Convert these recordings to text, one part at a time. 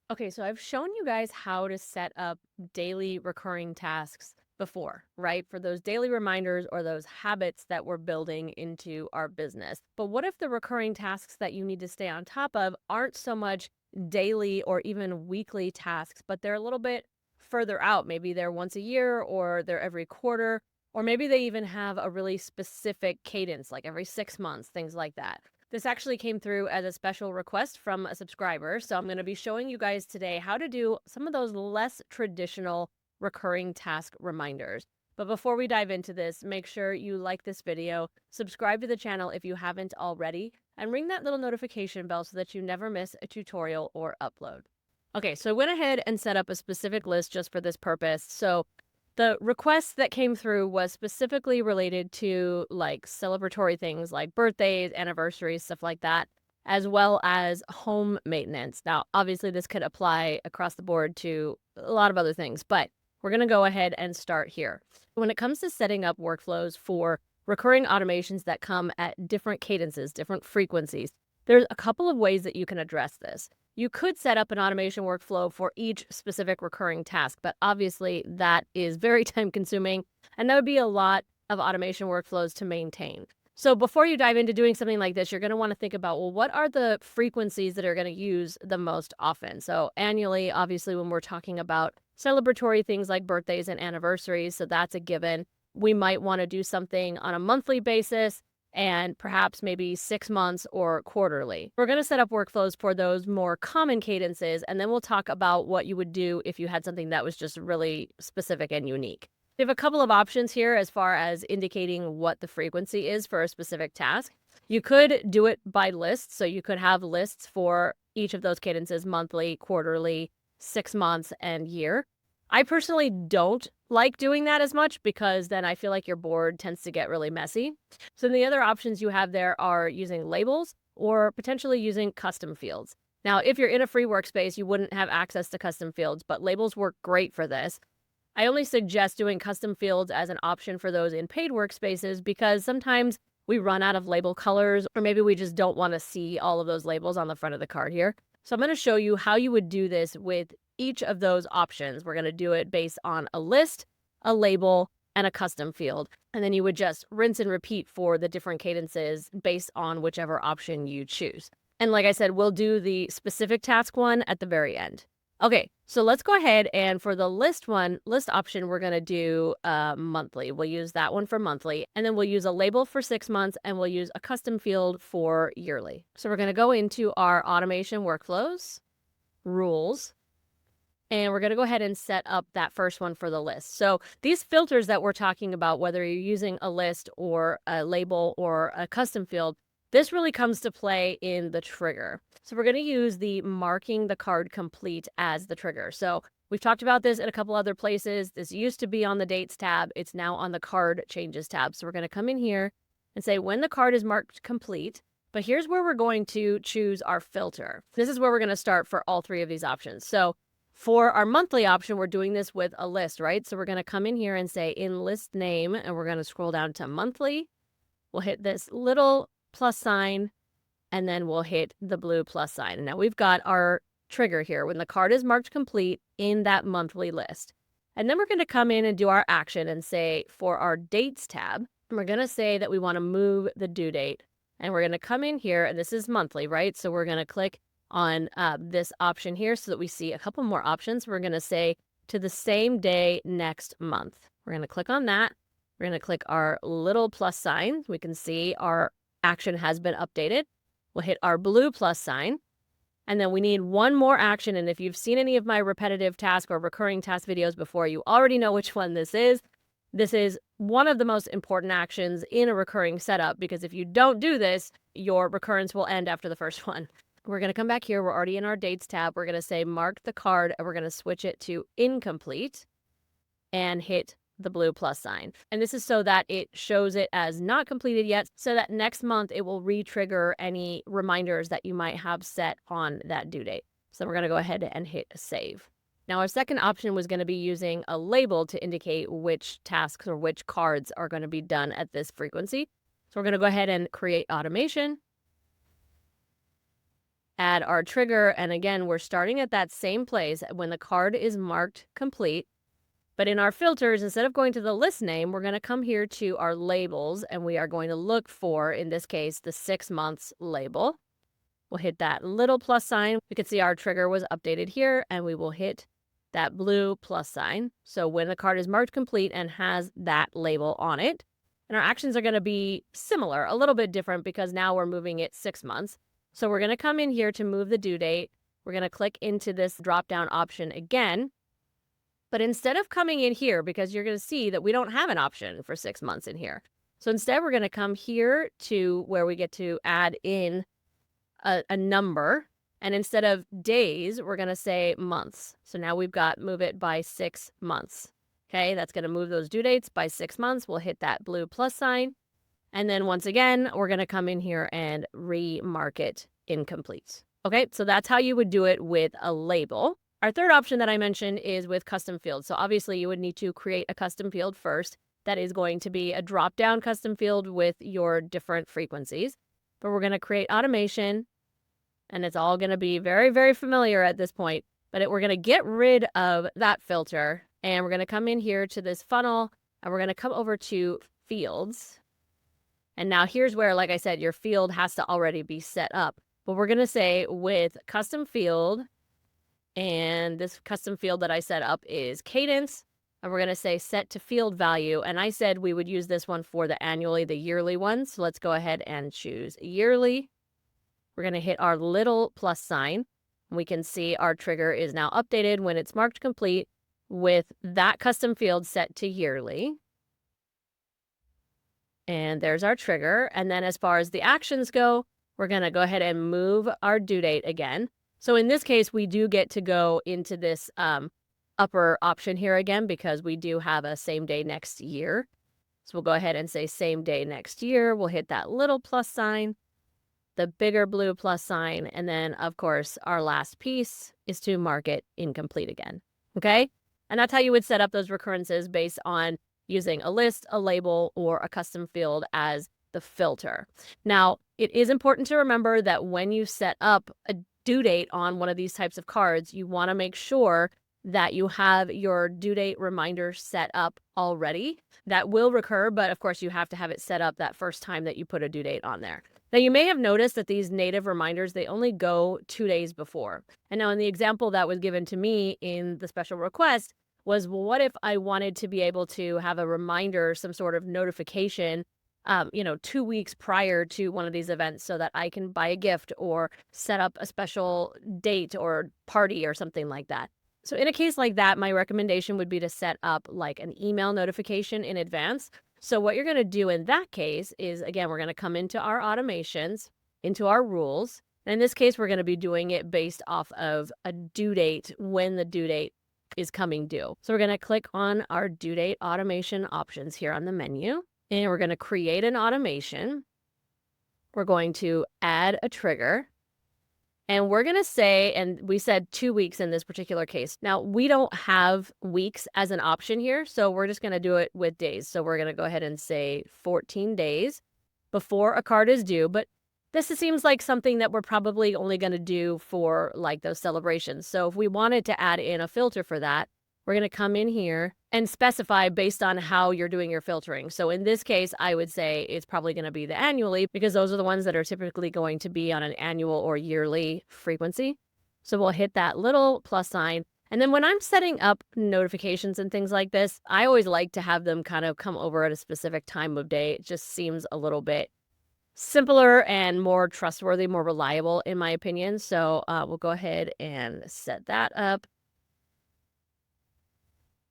Okay, so I've shown you guys how to set up daily recurring tasks before, right? For those daily reminders or those habits that we're building into our business. But what if the recurring tasks that you need to stay on top of aren't so much daily or even weekly tasks, but they're a little bit further out? Maybe they're once a year or they're every quarter, or maybe they even have a really specific cadence, like every 6 months, things like that. This actually came through as a special request from a subscriber. So I'm going to be showing you guys today how to do some of those less traditional recurring task reminders. But before we dive into this, make sure you like this video, subscribe to the channel if you haven't already, and ring that little notification bell so that you never miss a tutorial or upload. Okay, so I went ahead and set up a specific list just for this purpose. So the request that came through was specifically related to like celebratory things like birthdays, anniversaries, stuff like that, as well as home maintenance. Now, obviously, this could apply across the board to a lot of other things, but we're going to go ahead and start here. When it comes to setting up workflows for recurring automations that come at different cadences, different frequencies, there's a couple of ways that you can address this. You could set up an automation workflow for each specific recurring task, but obviously that is very time consuming and that would be a lot of automation workflows to maintain. So before you dive into doing something like this, you're going to want to think about, well, what are the frequencies that are going to use the most often? So annually, obviously, when we're talking about celebratory things like birthdays and anniversaries, so that's a given. We might want to do something on a monthly basis and perhaps maybe 6 months or quarterly. We're going to set up workflows for those more common cadences, and then we'll talk about what you would do if you had something that was just really specific and unique. We have a couple of options here as far as indicating what the frequency is for a specific task. You could do it by lists, so you could have lists for each of those cadences: monthly, quarterly, 6 months, and year. I personally don't like doing that as much because then I feel like your board tends to get really messy. So the other options you have there are using labels or potentially using custom fields. Now, if you're in a free workspace, you wouldn't have access to custom fields, but labels work great for this. I only suggest doing custom fields as an option for those in paid workspaces because sometimes we run out of label colors, or maybe we just don't want to see all of those labels on the front of the card here. So I'm going to show you how you would do this with each of those options. We're going to do it based on a list, a label, and a custom field. And then you would just rinse and repeat for the different cadences based on whichever option you choose. And like I said, we'll do the specific task one at the very end. Okay, so let's go ahead and for the list option, we're going to do monthly. We'll use that one for monthly, and then we'll use a label for 6 months, and we'll use a custom field for yearly. So we're going to go into our automation workflows, rules, and we're going to go ahead and set up that first one for the list. So these filters that we're talking about, whether you're using a list or a label or a custom field, this really comes to play in the trigger. So we're going to use the marking the card complete as the trigger. So we've talked about this in a couple other places. This used to be on the dates tab. It's now on the card changes tab. So we're going to come in here and say when the card is marked complete. But here's where we're going to choose our filter. This is where we're going to start for all three of these options. So for our monthly option, we're doing this with a list, right? So we're going to come in here and say in list name, and we're going to scroll down to monthly. We'll hit this little plus sign, and then we'll hit the blue plus sign. And now we've got our trigger here when the card is marked complete in that monthly list. And then we're going to come in and do our action and say for our dates tab, we're going to say that we want to move the due date. And we're going to come in here, and this is monthly, right? So we're going to click on this option here so that we see a couple more options. We're going to say to the same day next month. We're going to click on that. We're going to click our little plus sign. We can see our action has been updated. We'll hit our blue plus sign. And then we need one more action. And if you've seen any of my repetitive task or recurring task videos before, you already know which one this is. This is one of the most important actions in a recurring setup because if you don't do this, your recurrence will end after the first one. We're going to come back here. We're already in our dates tab. We're going to say mark the card, and we're going to switch it to incomplete and hit the blue plus sign. And this is so that it shows it as not completed yet, so that next month it will re-trigger any reminders that you might have set on that due date. So we're going to go ahead and hit save. Now our second option was going to be using a label to indicate which tasks or which cards are going to be done at this frequency. So we're going to go ahead and create automation. add our trigger. And again, we're starting at that same place when the card is marked complete. But in our filters, instead of going to the list name, we're going to come here to our labels, and we are going to look for, in this case, the 6 months label. We'll hit that little plus sign. We can see our trigger was updated here, and we will hit that blue plus sign. So when the card is marked complete and has that label on it, and our actions are going to be similar, a little bit different because now we're moving it 6 months. So we're going to come in here to move the due date. We're going to click into this drop-down option again. But instead of coming in here, because you're going to see that we don't have an option for 6 months in here. So instead, we're going to come here to where we get to add in a number. And instead of days, we're going to say months. So now we've got move it by 6 months. Okay, that's going to move those due dates by 6 months. We'll hit that blue plus sign. And then once again, we're going to come in here and remark it incomplete. Okay, so that's how you would do it with a label. Our third option that I mentioned is with custom fields. So obviously you would need to create a custom field first. That is going to be a drop-down custom field with your different frequencies. But we're going to create automation, and it's all going to be very, very familiar at this point. But we're going to get rid of that filter, and we're going to come in here to this funnel, and we're going to come over to fields. And now here's where, like I said, your field has to already be set up. But we're going to say with custom field, and this custom field that I set up is cadence. And we're going to say set to field value. And I said we would use this one for the annually, the yearly one. So let's go ahead and choose yearly. We're going to hit our little plus sign. We can see our trigger is now updated when it's marked complete with that custom field set to yearly. And there's our trigger. And then as far as the actions go, we're going to go ahead and move our due date again. So in this case, we do get to go into this upper option here again because we do have a same day next year. So we'll go ahead and say same day next year. We'll hit that little plus sign, the bigger blue plus sign, and then, of course, our last piece is to mark it incomplete again. Okay? And that's how you would set up those recurrences based on using a list, a label, or a custom field as the filter. Now, it is important to remember that when you set up a due date on one of these types of cards, you want to make sure that you have your due date reminder set up already. That will recur, but of course you have to have it set up that first time that you put a due date on there. Now you may have noticed that these native reminders, they only go 2 days before. And now in the example that was given to me in the special request was, well, what if I wanted to be able to have a reminder, some sort of notification 2 weeks prior to one of these events so that I can buy a gift or set up a special date or party or something like that. So in a case like that, my recommendation would be to set up like an email notification in advance. So what you're going to do in that case is, again, we're going to come into our automations, into our rules. And in this case, we're going to be doing it based off of a due date when the due date is coming due. So we're going to click on our due date automation options here on the menu. And we're going to create an automation. We're going to add a trigger. And we're going to say, and we said 2 weeks in this particular case. Now, we don't have weeks as an option here, so we're just going to do it with days. So we're going to go ahead and say 14 days before a card is due. But this seems like something that we're probably only going to do for like those celebrations. So if we wanted to add in a filter for that, we're going to come in here and specify based on how you're doing your filtering. So in this case, I would say it's probably going to be the annually because those are the ones that are typically going to be on an annual or yearly frequency. So we'll hit that little plus sign. And then when I'm setting up notifications and things like this, I always like to have them kind of come over at a specific time of day. It just seems a little bit simpler and more trustworthy, more reliable in my opinion. So we'll go ahead and set that up.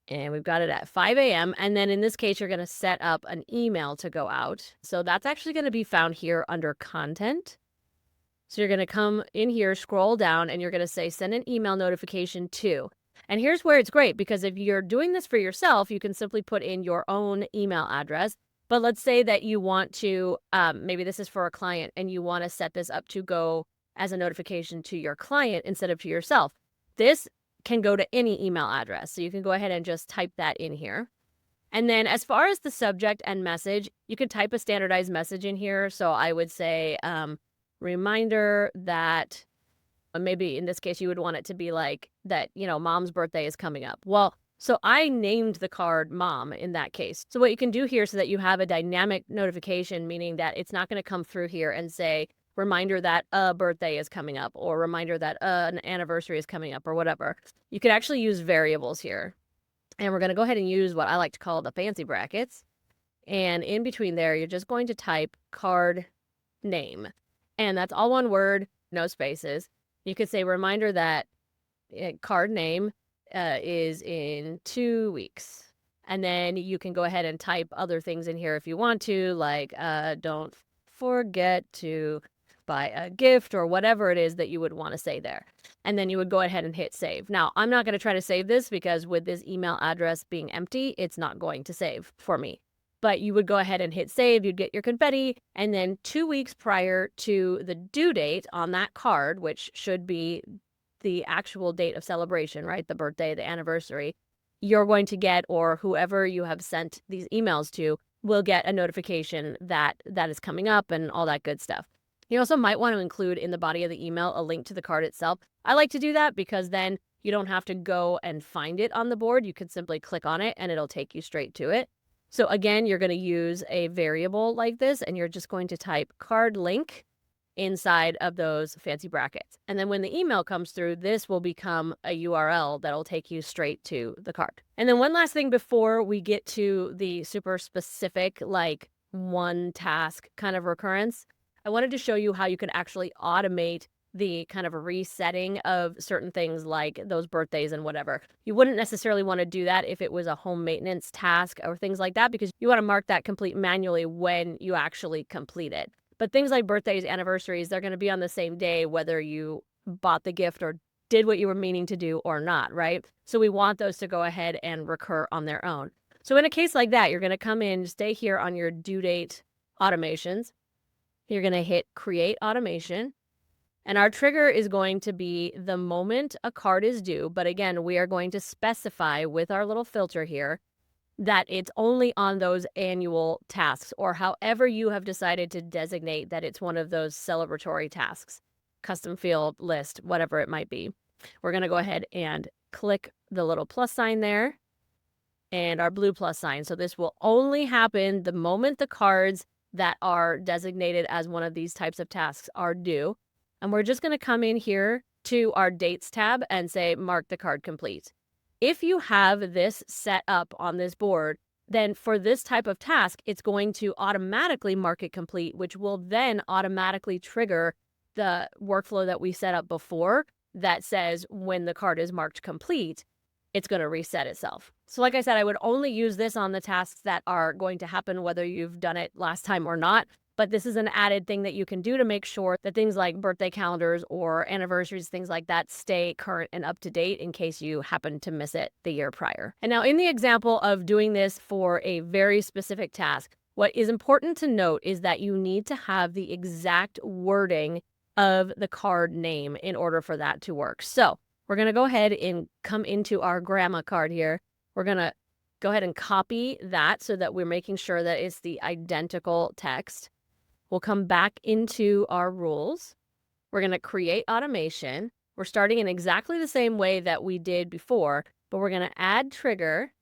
And we've got it at 5 a.m. And then in this case, you're going to set up an email to go out. So that's actually going to be found here under content. So you're going to come in here, scroll down, and you're going to say send an email notification to. And here's where it's great because if you're doing this for yourself, you can simply put in your own email address. But let's say that you want to, maybe this is for a client and you want to set this up to go as a notification to your client instead of to yourself. This can go to any email address. So you can go ahead and just type that in here. And then as far as the subject and message, you could type a standardized message in here. So I would say reminder that Maybe in this case, you would want it to be like that, mom's birthday is coming up. Well, so I named the card mom in that case. So what you can do here so that you have a dynamic notification, meaning that it's not going to come through here and say, reminder that a birthday is coming up or reminder that an anniversary is coming up or whatever. You could actually use variables here. And we're going to go ahead and use what I like to call the fancy brackets. And in between there, you're just going to type card name. And that's all one word, no spaces. You could say reminder that card name is in 2 weeks. And then you can go ahead and type other things in here if you want to, like don't forget to buy a gift or whatever it is that you would want to say there. And then you would go ahead and hit save. Now, I'm not going to try to save this because with this email address being empty, it's not going to save for me. But you would go ahead and hit save, you'd get your confetti, and then 2 weeks prior to the due date on that card, which should be the actual date of celebration, right? The birthday, the anniversary, you're going to get, or whoever you have sent these emails to will get a notification that that is coming up and all that good stuff. You also might want to include in the body of the email a link to the card itself. I like to do that because then you don't have to go and find it on the board. You could simply click on it and it'll take you straight to it. So again, you're going to use a variable like this, and you're just going to type card link inside of those fancy brackets. And then when the email comes through, this will become a URL that'll take you straight to the card. And then one last thing before we get to the super specific, like one task kind of recurrence, I wanted to show you how you can actually automate the kind of resetting of certain things like those birthdays and whatever. You wouldn't necessarily want to do that if it was a home maintenance task or things like that, because you want to mark that complete manually when you actually complete it. But things like birthdays, anniversaries, they're going to be on the same day, whether you bought the gift or did what you were meaning to do or not, right? So we want those to go ahead and recur on their own. So in a case like that, you're going to come in, stay here on your due date automations. You're going to hit create automation. And our trigger is going to be the moment a card is due. But again, we are going to specify with our little filter here that it's only on those annual tasks, or however you have decided to designate that it's one of those celebratory tasks, custom field list, whatever it might be. We're going to go ahead and click the little plus sign there and our blue plus sign. So this will only happen the moment the cards that are designated as one of these types of tasks are due. And we're just going to come in here to our dates tab and say, mark the card complete. If you have this set up on this board, then for this type of task, it's going to automatically mark it complete, which will then automatically trigger the workflow that we set up before that says when the card is marked complete, it's going to reset itself. So like I said, I would only use this on the tasks that are going to happen whether you've done it last time or not. But this is an added thing that you can do to make sure that things like birthday calendars or anniversaries, things like that, stay current and up to date in case you happen to miss it the year prior. And now in the example of doing this for a very specific task, what is important to note is that you need to have the exact wording of the card name in order for that to work. So we're going to go ahead and come into our grandma card here. We're going to go ahead and copy that so that we're making sure that it's the identical text. We'll come back into our rules. We're going to create automation. We're starting in exactly the same way that we did before, but we're going to add trigger,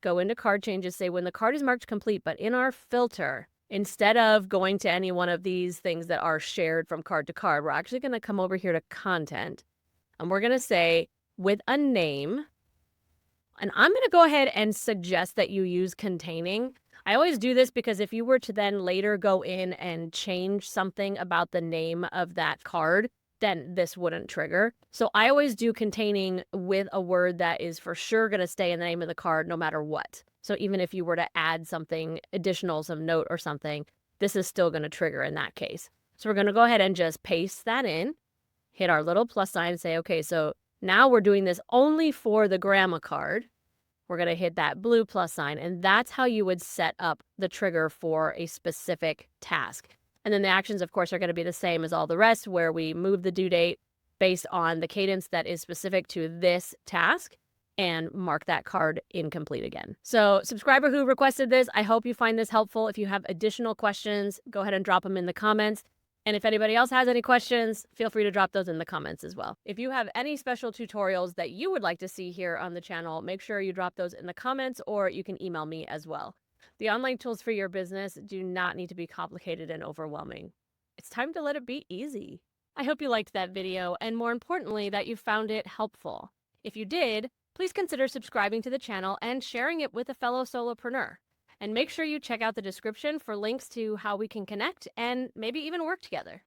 go into card changes, say when the card is marked complete, but in our filter, instead of going to any one of these things that are shared from card to card, we're actually going to come over here to content, and we're going to say with a name, and I'm going to go ahead and suggest that you use containing. I always do this because if you were to then later go in and change something about the name of that card, then this wouldn't trigger. So I always do containing with a word that is for sure going to stay in the name of the card no matter what. So even if you were to add something additional, some note or something, this is still going to trigger in that case. So we're going to go ahead and just paste that in, hit our little plus sign and say, okay, so now we're doing this only for the grandma card. We're going to hit that blue plus sign, and that's how you would set up the trigger for a specific task. And then the actions, of course, are going to be the same as all the rest, where we move the due date based on the cadence that is specific to this task and mark that card incomplete again. So subscriber who requested this, I hope you find this helpful. If you have additional questions, go ahead and drop them in the comments. And if anybody else has any questions, feel free to drop those in the comments as well. If you have any special tutorials that you would like to see here on the channel, make sure you drop those in the comments, or you can email me as well. The online tools for your business do not need to be complicated and overwhelming. It's time to let it be easy. I hope you liked that video, and more importantly, that you found it helpful. If you did, please consider subscribing to the channel and sharing it with a fellow solopreneur. And make sure you check out the description for links to how we can connect and maybe even work together.